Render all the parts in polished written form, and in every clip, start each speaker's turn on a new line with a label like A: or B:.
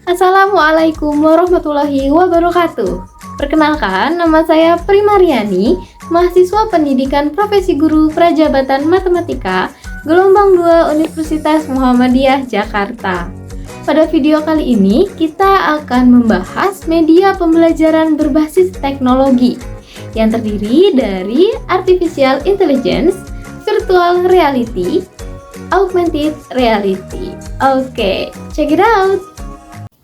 A: Assalamualaikum warahmatullahi wabarakatuh. Perkenalkan, nama saya Primariani, mahasiswa pendidikan profesi guru Prajabatan Matematika, gelombang 2 Universitas Muhammadiyah Jakarta. Pada video kali ini, kita akan membahas media pembelajaran berbasis teknologi yang terdiri dari Artificial Intelligence, Virtual Reality, Augmented Reality. Oke, check it out!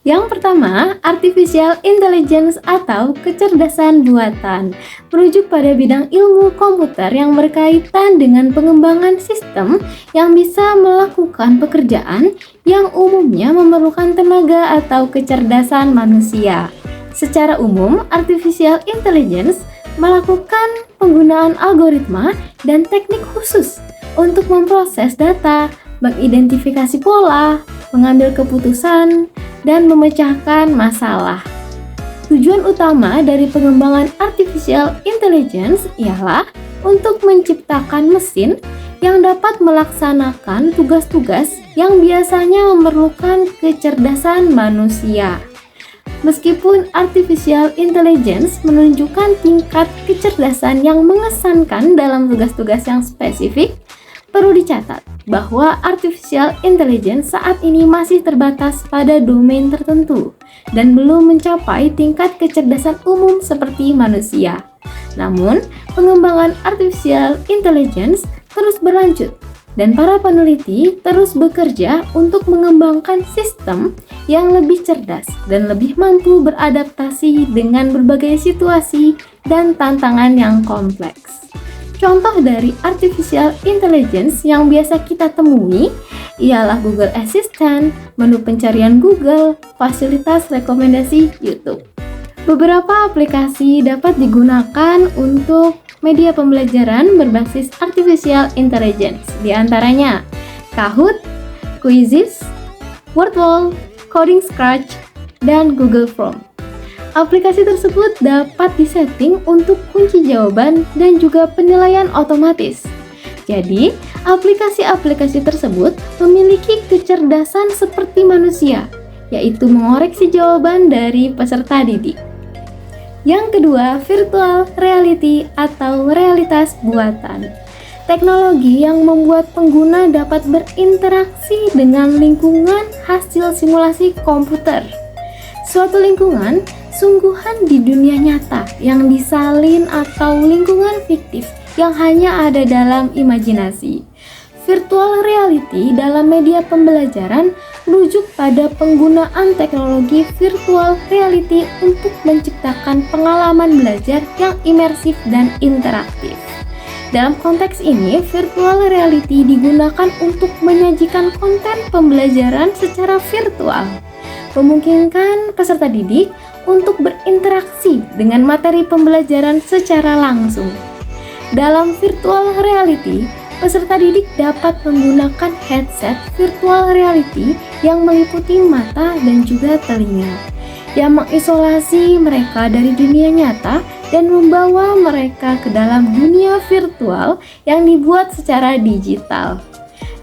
A: Yang pertama, Artificial Intelligence atau kecerdasan buatan, merujuk pada bidang ilmu komputer yang berkaitan dengan pengembangan sistem yang bisa melakukan pekerjaan yang umumnya memerlukan tenaga atau kecerdasan manusia. Secara umum, Artificial Intelligence melakukan penggunaan algoritma dan teknik khusus untuk memproses data, mengidentifikasi pola, mengambil keputusan, dan memecahkan masalah. Tujuan utama dari pengembangan Artificial Intelligence ialah untuk menciptakan mesin yang dapat melaksanakan tugas-tugas yang biasanya memerlukan kecerdasan manusia. Meskipun Artificial Intelligence menunjukkan tingkat kecerdasan yang mengesankan dalam tugas-tugas yang spesifik, perlu dicatat bahwa Artificial Intelligence saat ini masih terbatas pada domain tertentu dan belum mencapai tingkat kecerdasan umum seperti manusia. Namun, pengembangan Artificial Intelligence terus berlanjut dan para peneliti terus bekerja untuk mengembangkan sistem yang lebih cerdas dan lebih mampu beradaptasi dengan berbagai situasi dan tantangan yang kompleks. Contoh dari Artificial Intelligence yang biasa kita temui ialah Google Assistant, menu pencarian Google, fasilitas rekomendasi YouTube. Beberapa aplikasi dapat digunakan untuk media pembelajaran berbasis Artificial Intelligence, di antaranya Kahoot, Quizizz, Wordwall, Coding Scratch, dan Google Form. Aplikasi tersebut dapat disetting untuk kunci jawaban dan juga penilaian otomatis. Jadi, aplikasi-aplikasi tersebut memiliki kecerdasan seperti manusia, yaitu mengoreksi jawaban dari peserta didik. Yang kedua, Virtual Reality atau realitas buatan. Teknologi yang membuat pengguna dapat berinteraksi dengan lingkungan hasil simulasi komputer. Suatu lingkungan sungguhan di dunia nyata yang disalin atau lingkungan fiktif yang hanya ada dalam imajinasi. Virtual reality dalam media pembelajaran merujuk pada penggunaan teknologi virtual reality untuk menciptakan pengalaman belajar yang imersif dan interaktif. Dalam konteks ini, virtual reality digunakan untuk menyajikan konten pembelajaran secara virtual, memungkinkan peserta didik untuk berinteraksi dengan materi pembelajaran secara langsung. Dalam virtual reality, peserta didik dapat menggunakan headset virtual reality yang meliputi mata dan juga telinga, yang mengisolasi mereka dari dunia nyata dan membawa mereka ke dalam dunia virtual yang dibuat secara digital.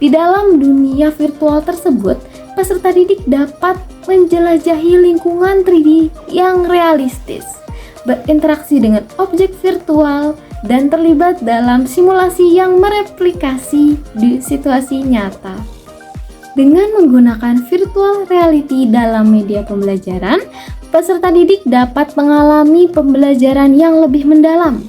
A: Di dalam dunia virtual tersebut, peserta didik dapat menjelajahi lingkungan 3D yang realistis, berinteraksi dengan objek virtual, dan terlibat dalam simulasi yang mereplikasi di situasi nyata. Dengan menggunakan virtual reality dalam media pembelajaran, peserta didik dapat mengalami pembelajaran yang lebih mendalam,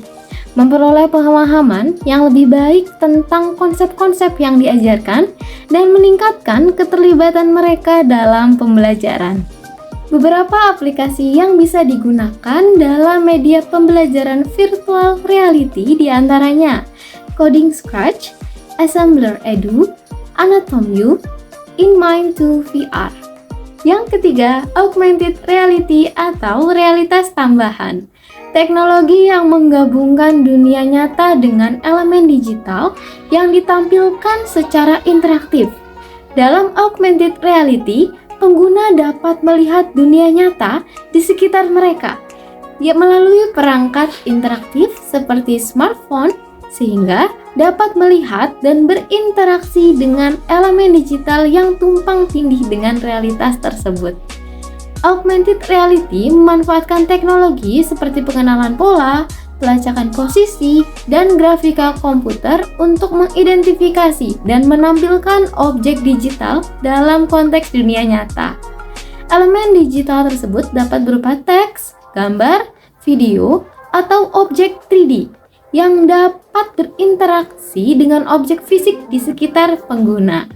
A: memperoleh pemahaman yang lebih baik tentang konsep-konsep yang diajarkan, dan meningkatkan keterlibatan mereka dalam pembelajaran. Beberapa aplikasi yang bisa digunakan dalam media pembelajaran virtual reality diantaranya Coding Scratch, Assembler Edu, Anatomio, InMind2 VR. Yang ketiga, Augmented Reality atau realitas tambahan. Teknologi yang menggabungkan dunia nyata dengan elemen digital yang ditampilkan secara interaktif. Dalam augmented reality, pengguna dapat melihat dunia nyata di sekitar mereka melalui perangkat interaktif seperti smartphone, sehingga dapat melihat dan berinteraksi dengan elemen digital yang tumpang tindih dengan realitas tersebut. Augmented reality memanfaatkan teknologi seperti pengenalan pola, pelacakan posisi, dan grafika komputer untuk mengidentifikasi dan menampilkan objek digital dalam konteks dunia nyata. Elemen digital tersebut dapat berupa teks, gambar, video, atau objek 3D yang dapat berinteraksi dengan objek fisik di sekitar pengguna.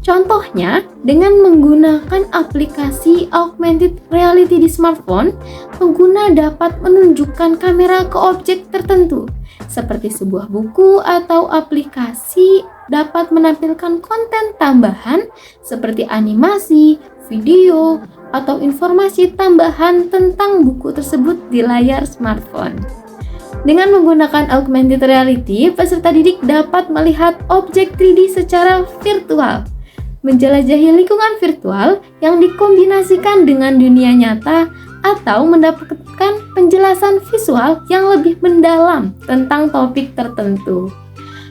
A: Contohnya, dengan menggunakan aplikasi augmented reality di smartphone, pengguna dapat menunjukkan kamera ke objek tertentu, seperti sebuah buku atau aplikasi dapat menampilkan konten tambahan seperti animasi, video, atau informasi tambahan tentang buku tersebut di layar smartphone. Dengan menggunakan augmented reality, peserta didik dapat melihat objek 3D secara virtual, menjelajahi lingkungan virtual yang dikombinasikan dengan dunia nyata, atau mendapatkan penjelasan visual yang lebih mendalam tentang topik tertentu.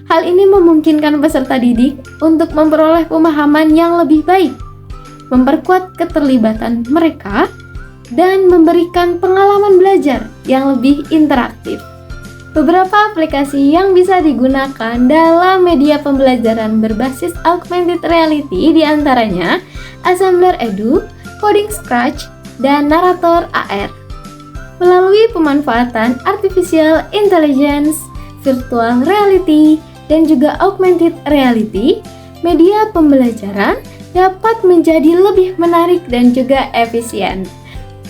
A: Hal ini memungkinkan peserta didik untuk memperoleh pemahaman yang lebih baik, memperkuat keterlibatan mereka, dan memberikan pengalaman belajar yang lebih interaktif. Beberapa aplikasi yang bisa digunakan dalam media pembelajaran berbasis augmented reality diantaranya Assembler Edu, Coding Scratch, dan Narrator AR. Melalui pemanfaatan artificial intelligence, virtual reality, dan juga augmented reality, media pembelajaran dapat menjadi lebih menarik dan juga efisien.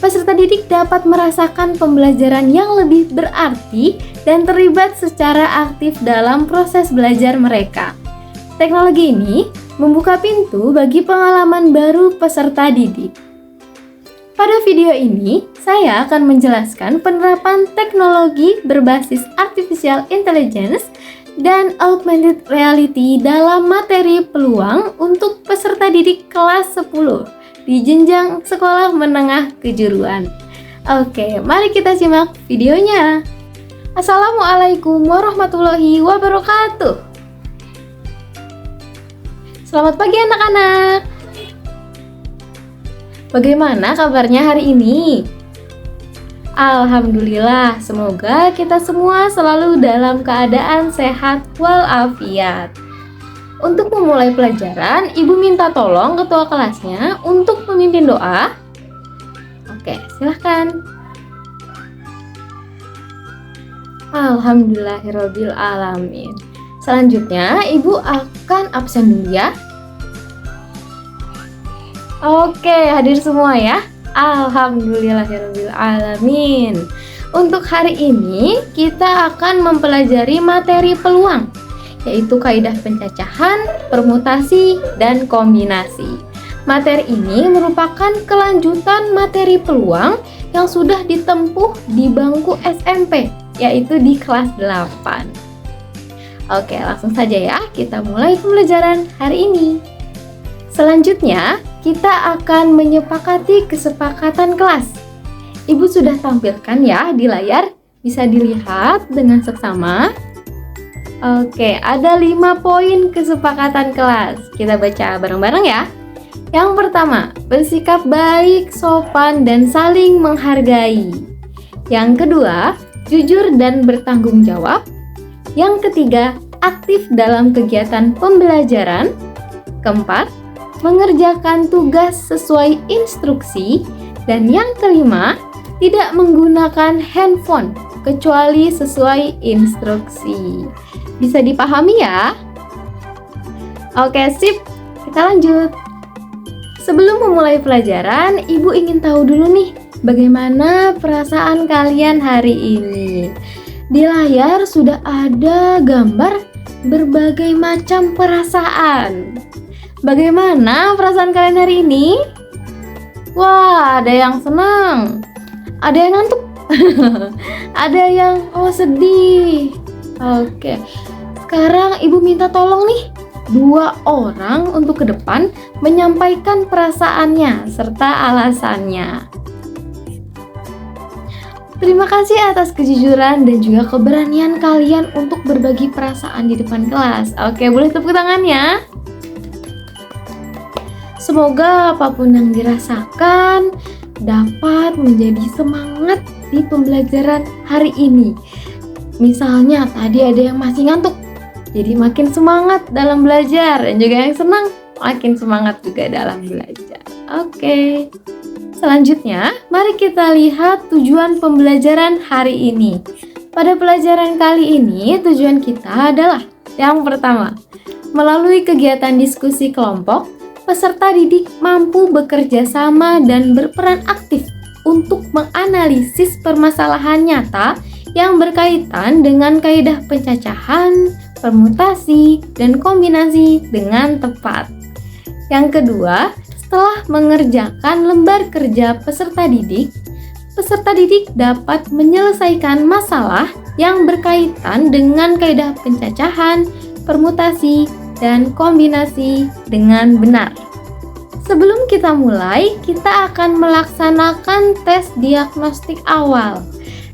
A: Peserta didik dapat merasakan pembelajaran yang lebih berarti dan terlibat secara aktif dalam proses belajar mereka. Teknologi ini membuka pintu bagi pengalaman baru peserta didik. Pada video ini, saya akan menjelaskan penerapan teknologi berbasis artificial intelligence dan augmented reality dalam materi peluang untuk peserta didik kelas 10 di jenjang sekolah menengah kejuruan. Oke, mari kita simak videonya. Assalamualaikum warahmatullahi wabarakatuh. Selamat pagi anak-anak. Bagaimana kabarnya hari ini? Alhamdulillah, semoga kita semua selalu dalam keadaan sehat walafiat. Untuk memulai pelajaran, Ibu minta tolong ketua kelasnya untuk memimpin doa. Oke, silahkan. Alhamdulillahirabbil alamin. Selanjutnya, Ibu akan absen dulu ya. Oke, hadir semua ya. Alhamdulillahirabbil alamin. Untuk hari ini, kita akan mempelajari materi peluang, yaitu kaidah pencacahan, permutasi, dan kombinasi. Materi ini merupakan kelanjutan materi peluang yang sudah ditempuh di bangku SMP, yaitu di kelas 8. Oke, langsung saja ya, kita mulai pembelajaran hari ini. Selanjutnya, kita akan menyepakati kesepakatan kelas. Ibu sudah tampilkan ya di layar, bisa dilihat dengan seksama. Oke, ada 5 poin kesepakatan kelas. Kita baca bareng-bareng ya. Yang pertama, bersikap baik, sopan, dan saling menghargai. Yang kedua, jujur dan bertanggung jawab. Yang ketiga, aktif dalam kegiatan pembelajaran. Keempat, mengerjakan tugas sesuai instruksi. Dan yang kelima, tidak menggunakan handphone kecuali sesuai instruksi. Bisa dipahami ya? Oke, sip. Kita lanjut. Sebelum memulai pelajaran, Ibu ingin tahu dulu nih, bagaimana perasaan kalian hari ini? Di layar sudah ada gambar berbagai macam perasaan. Bagaimana perasaan kalian hari ini? Wah, ada yang senang, ada yang ngantuk, ada yang sedih. Oke, sekarang Ibu minta tolong nih 2 orang untuk ke depan menyampaikan perasaannya serta alasannya. Terima kasih atas kejujuran dan juga keberanian kalian untuk berbagi perasaan di depan kelas. Oke, boleh tepuk tangannya. Semoga apapun yang dirasakan dapat menjadi semangat di pembelajaran hari ini. Misalnya tadi ada yang masih ngantuk, jadi makin semangat dalam belajar, dan juga yang senang makin semangat juga dalam belajar. Oke. Selanjutnya, mari kita lihat tujuan pembelajaran hari ini. Pada pelajaran kali ini, tujuan kita adalah yang pertama, melalui kegiatan diskusi kelompok, peserta didik mampu bekerja sama dan berperan aktif untuk menganalisis permasalahan nyata yang berkaitan dengan kaidah pencacahan, permutasi, dan kombinasi dengan tepat. Yang kedua, setelah mengerjakan lembar kerja peserta didik dapat menyelesaikan masalah yang berkaitan dengan kaidah pencacahan, permutasi, dan kombinasi dengan benar. Sebelum kita mulai, kita akan melaksanakan tes diagnostik awal.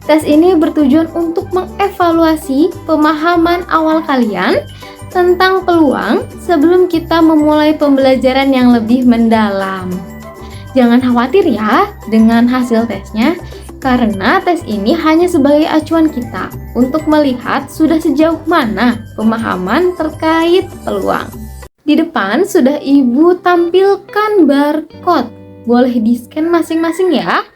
A: Tes ini bertujuan untuk mengevaluasi pemahaman awal kalian tentang peluang sebelum kita memulai pembelajaran yang lebih mendalam. Jangan khawatir ya dengan hasil tesnya, karena tes ini hanya sebagai acuan kita untuk melihat sudah sejauh mana pemahaman terkait peluang. Di depan sudah Ibu tampilkan barcode, boleh di-scan masing-masing ya.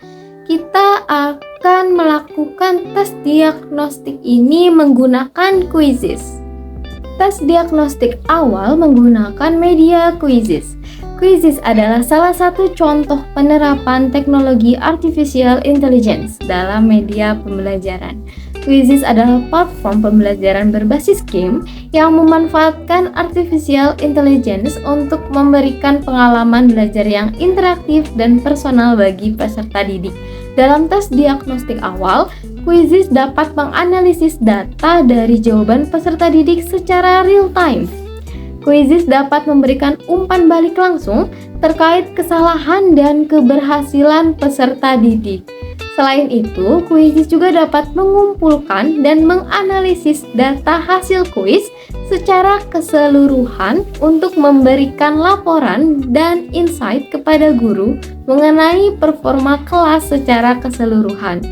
A: Kita akan melakukan tes diagnostik ini menggunakan quizzes. Tes diagnostik awal menggunakan media quizzes. Quizzes adalah salah satu contoh penerapan teknologi artificial intelligence dalam media pembelajaran. Quizzes adalah platform pembelajaran berbasis game yang memanfaatkan artificial intelligence untuk memberikan pengalaman belajar yang interaktif dan personal bagi peserta didik. Dalam tes diagnostik awal, quizzes dapat menganalisis data dari jawaban peserta didik secara real time. Quizzes dapat memberikan umpan balik langsung terkait kesalahan dan keberhasilan peserta didik. Selain itu, quizzes juga dapat mengumpulkan dan menganalisis data hasil kuis secara keseluruhan untuk memberikan laporan dan insight kepada guru mengenai performa kelas secara keseluruhan.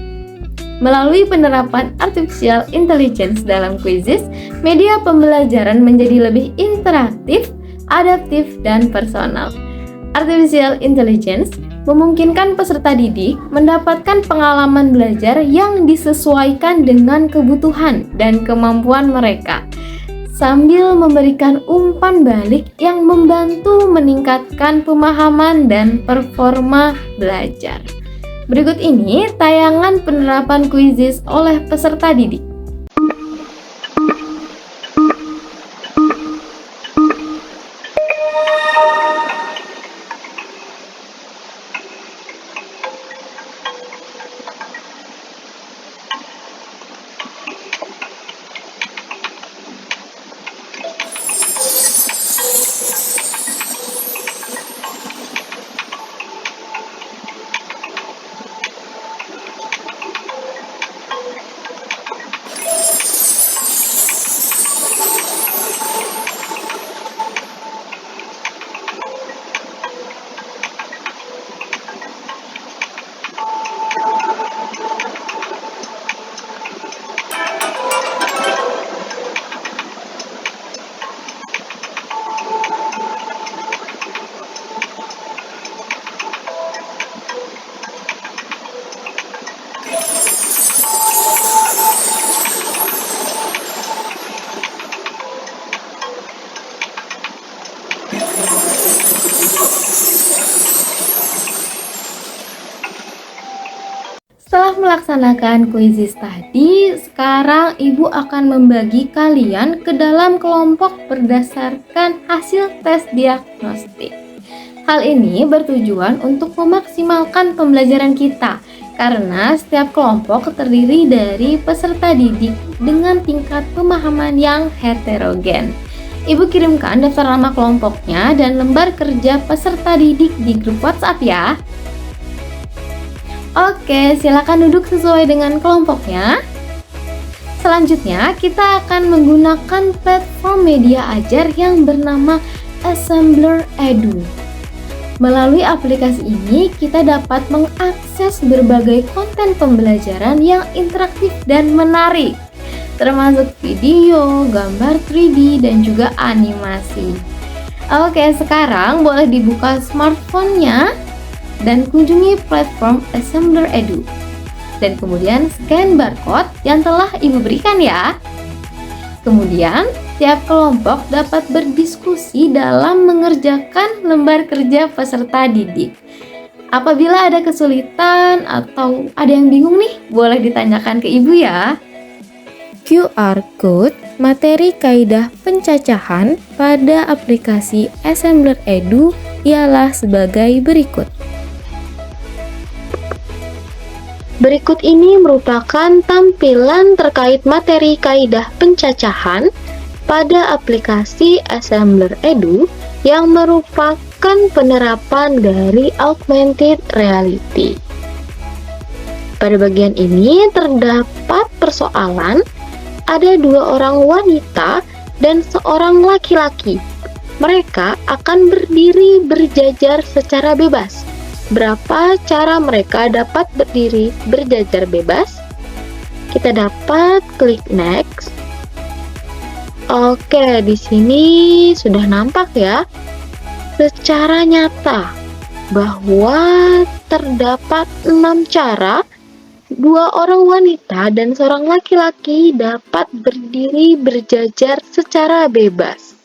A: Melalui penerapan artificial intelligence dalam quizzes, media pembelajaran menjadi lebih interaktif, adaptif, dan personal. Artificial intelligence memungkinkan peserta didik mendapatkan pengalaman belajar yang disesuaikan dengan kebutuhan dan kemampuan mereka, sambil memberikan umpan balik yang membantu meningkatkan pemahaman dan performa belajar. Berikut ini tayangan penerapan quizzes oleh peserta didik. Setelah melaksanakan quizzes tadi, sekarang Ibu akan membagi kalian ke dalam kelompok berdasarkan hasil tes diagnostik. Hal ini bertujuan untuk memaksimalkan pembelajaran kita, karena setiap kelompok terdiri dari peserta didik dengan tingkat pemahaman yang heterogen. Ibu kirimkan daftar nama kelompoknya dan lembar kerja peserta didik di grup WhatsApp ya. Oke, silakan duduk sesuai dengan kelompoknya. Selanjutnya, kita akan menggunakan platform media ajar yang bernama Assembler Edu. Melalui aplikasi ini, kita dapat mengakses berbagai konten pembelajaran yang interaktif dan menarik, termasuk video, gambar 3D, dan juga animasi. Oke, sekarang boleh dibuka smartphone-nya dan kunjungi platform Assembler Edu. Dan kemudian scan barcode yang telah Ibu berikan ya. Kemudian, tiap kelompok dapat berdiskusi dalam mengerjakan lembar kerja peserta didik. Apabila ada kesulitan atau ada yang bingung nih, boleh ditanyakan ke Ibu ya. QR Code materi kaidah pencacahan pada aplikasi Assembler Edu ialah sebagai berikut.
B: Berikut ini merupakan tampilan terkait materi kaidah pencacahan pada aplikasi Assembler Edu yang merupakan penerapan dari augmented reality. Pada bagian ini terdapat persoalan, ada 2 orang wanita dan seorang laki-laki. Mereka akan berdiri berjajar secara bebas. Berapa cara mereka dapat berdiri berjajar bebas? Kita dapat klik next. Oke, di sini sudah nampak ya secara nyata bahwa terdapat 6 cara 2 orang wanita dan seorang laki-laki dapat berdiri berjajar secara bebas.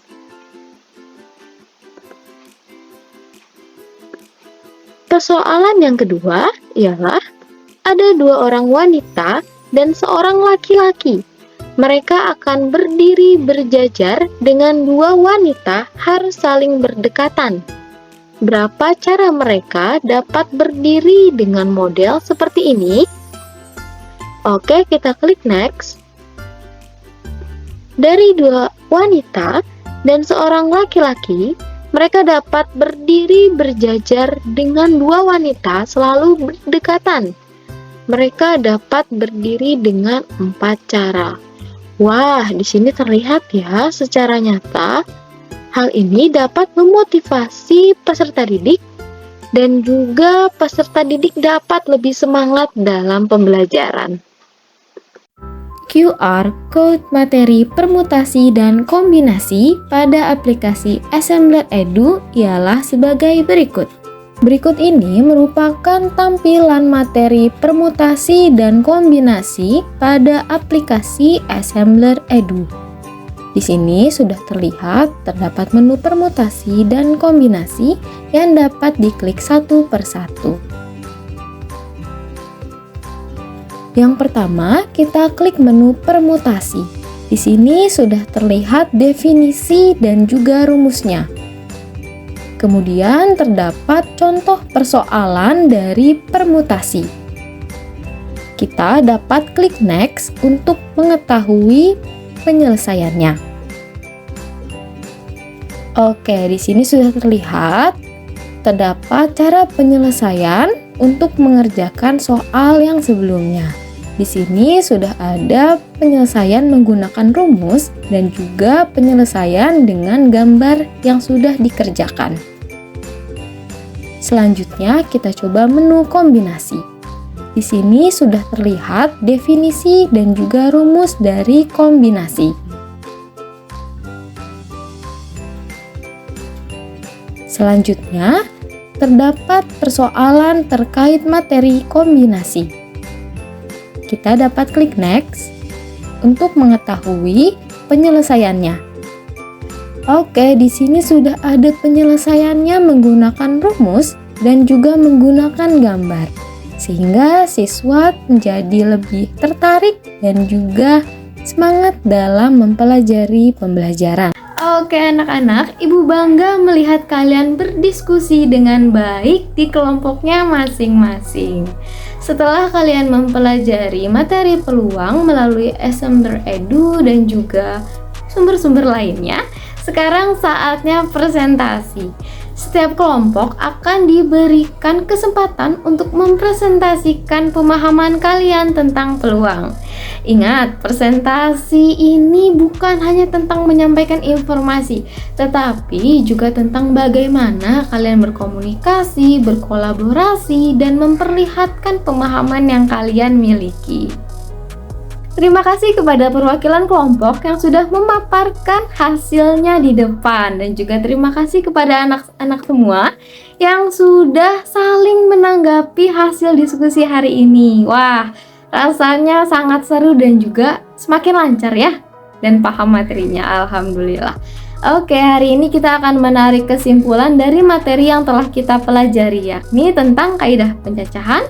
B: Persoalan yang kedua ialah ada 2 orang wanita dan seorang laki-laki. Mereka akan berdiri berjajar dengan 2 wanita harus saling berdekatan. Berapa cara mereka dapat berdiri dengan model seperti ini? Oke, kita klik next. Dari 2 wanita dan seorang laki-laki, mereka dapat berdiri berjajar dengan 2 wanita selalu berdekatan. Mereka dapat berdiri dengan 4 cara. Wah, di sini terlihat ya secara nyata. Hal ini dapat memotivasi peserta didik dan juga peserta didik dapat lebih semangat dalam pembelajaran.
A: QR Code materi permutasi dan kombinasi pada aplikasi Assembler Edu ialah sebagai berikut. Berikut ini merupakan tampilan materi permutasi dan kombinasi pada aplikasi Assembler Edu. Di sini sudah terlihat terdapat menu permutasi dan kombinasi yang dapat diklik satu persatu. Yang pertama, kita klik menu permutasi. Di sini sudah terlihat definisi dan juga rumusnya. Kemudian terdapat contoh persoalan dari permutasi. Kita dapat klik next untuk mengetahui penyelesaiannya. Oke, di sini sudah terlihat terdapat cara penyelesaian untuk mengerjakan soal yang sebelumnya. Di sini sudah ada penyelesaian menggunakan rumus dan juga penyelesaian dengan gambar yang sudah dikerjakan. Selanjutnya kita coba menu kombinasi. Di sini sudah terlihat definisi dan juga rumus dari kombinasi. Selanjutnya, terdapat persoalan terkait materi kombinasi. Kita dapat klik next untuk mengetahui penyelesaiannya. Oke, di sini sudah ada penyelesaiannya menggunakan rumus dan juga menggunakan gambar, sehingga siswa menjadi lebih tertarik dan juga semangat dalam mempelajari pembelajaran. Oke anak-anak, Ibu bangga melihat kalian berdiskusi dengan baik di kelompoknya masing-masing. Setelah kalian mempelajari materi peluang melalui Assembler Edu dan juga sumber-sumber lainnya, sekarang saatnya presentasi. Setiap kelompok akan diberikan kesempatan untuk mempresentasikan pemahaman kalian tentang peluang. Ingat, presentasi ini bukan hanya tentang menyampaikan informasi, tetapi juga tentang bagaimana kalian berkomunikasi, berkolaborasi, dan memperlihatkan pemahaman yang kalian miliki. Terima kasih kepada perwakilan kelompok yang sudah memaparkan hasilnya di depan, dan juga terima kasih kepada anak-anak semua yang sudah saling menanggapi hasil diskusi hari ini. Wah, rasanya sangat seru dan juga semakin lancar ya, dan paham materinya, alhamdulillah. Oke, hari ini kita akan menarik kesimpulan dari materi yang telah kita pelajari, yakni tentang kaidah pencacahan,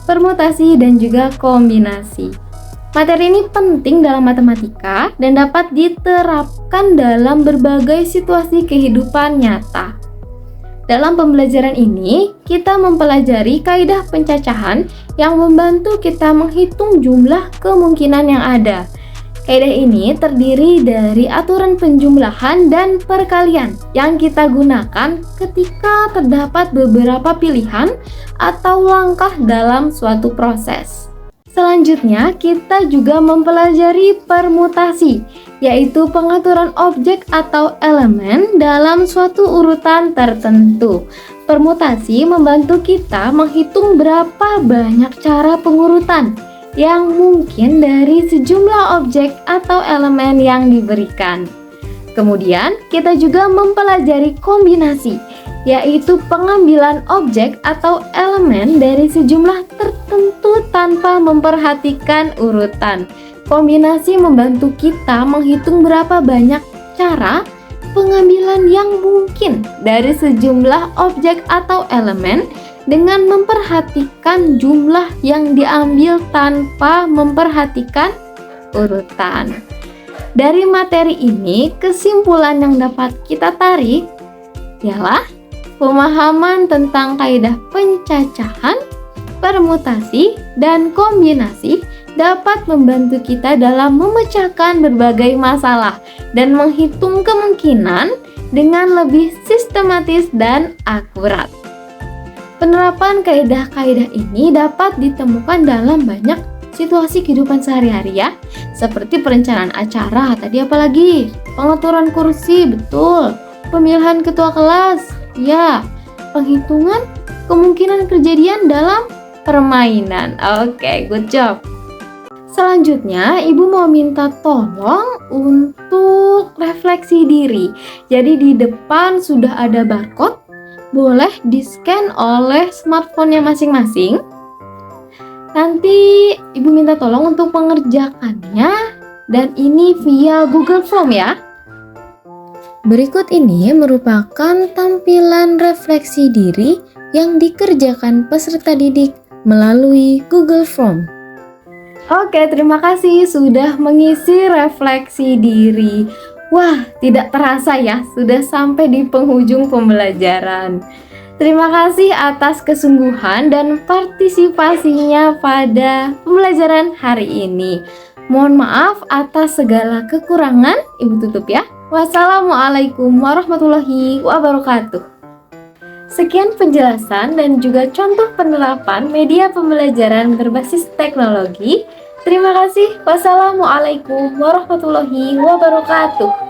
A: permutasi, dan juga kombinasi. Materi ini penting dalam matematika dan dapat diterapkan dalam berbagai situasi kehidupan nyata. Dalam pembelajaran ini, kita mempelajari kaidah pencacahan yang membantu kita menghitung jumlah kemungkinan yang ada. Kaidah ini terdiri dari aturan penjumlahan dan perkalian yang kita gunakan ketika terdapat beberapa pilihan atau langkah dalam suatu proses. Selanjutnya, kita juga mempelajari permutasi, yaitu pengaturan objek atau elemen dalam suatu urutan tertentu. Permutasi membantu kita menghitung berapa banyak cara pengurutan yang mungkin dari sejumlah objek atau elemen yang diberikan. Kemudian, kita juga mempelajari kombinasi, yaitu pengambilan objek atau elemen dari sejumlah tertentu tanpa memperhatikan urutan. Kombinasi membantu kita menghitung berapa banyak cara pengambilan yang mungkin dari sejumlah objek atau elemen dengan memperhatikan jumlah yang diambil tanpa memperhatikan urutan. Dari materi ini, kesimpulan yang dapat kita tarik ialah pemahaman tentang kaidah pencacahan, permutasi, dan kombinasi dapat membantu kita dalam memecahkan berbagai masalah dan menghitung kemungkinan dengan lebih sistematis dan akurat. Penerapan kaidah-kaidah ini dapat ditemukan dalam banyak situasi kehidupan sehari-hari ya, seperti perencanaan acara, tadi apalagi pengaturan kursi, betul, pemilihan ketua kelas, ya, penghitungan kemungkinan kejadian dalam permainan. Oke, good job. Selanjutnya, Ibu mau minta tolong untuk refleksi diri. Jadi di depan sudah ada barcode, boleh di-scan oleh smartphone-nya masing-masing. Nanti Ibu minta tolong untuk mengerjakannya, dan ini via Google Form ya. Berikut ini merupakan tampilan refleksi diri yang dikerjakan peserta didik melalui Google Form. Oke, terima kasih sudah mengisi refleksi diri. Wah, tidak terasa ya, sudah sampai di penghujung pembelajaran. Terima kasih atas kesungguhan dan partisipasinya pada pembelajaran hari ini. Mohon maaf atas segala kekurangan, Ibu tutup ya. Wassalamualaikum warahmatullahi wabarakatuh. Sekian penjelasan dan juga contoh penerapan media pembelajaran berbasis teknologi. Terima kasih. Wassalamualaikum warahmatullahi wabarakatuh.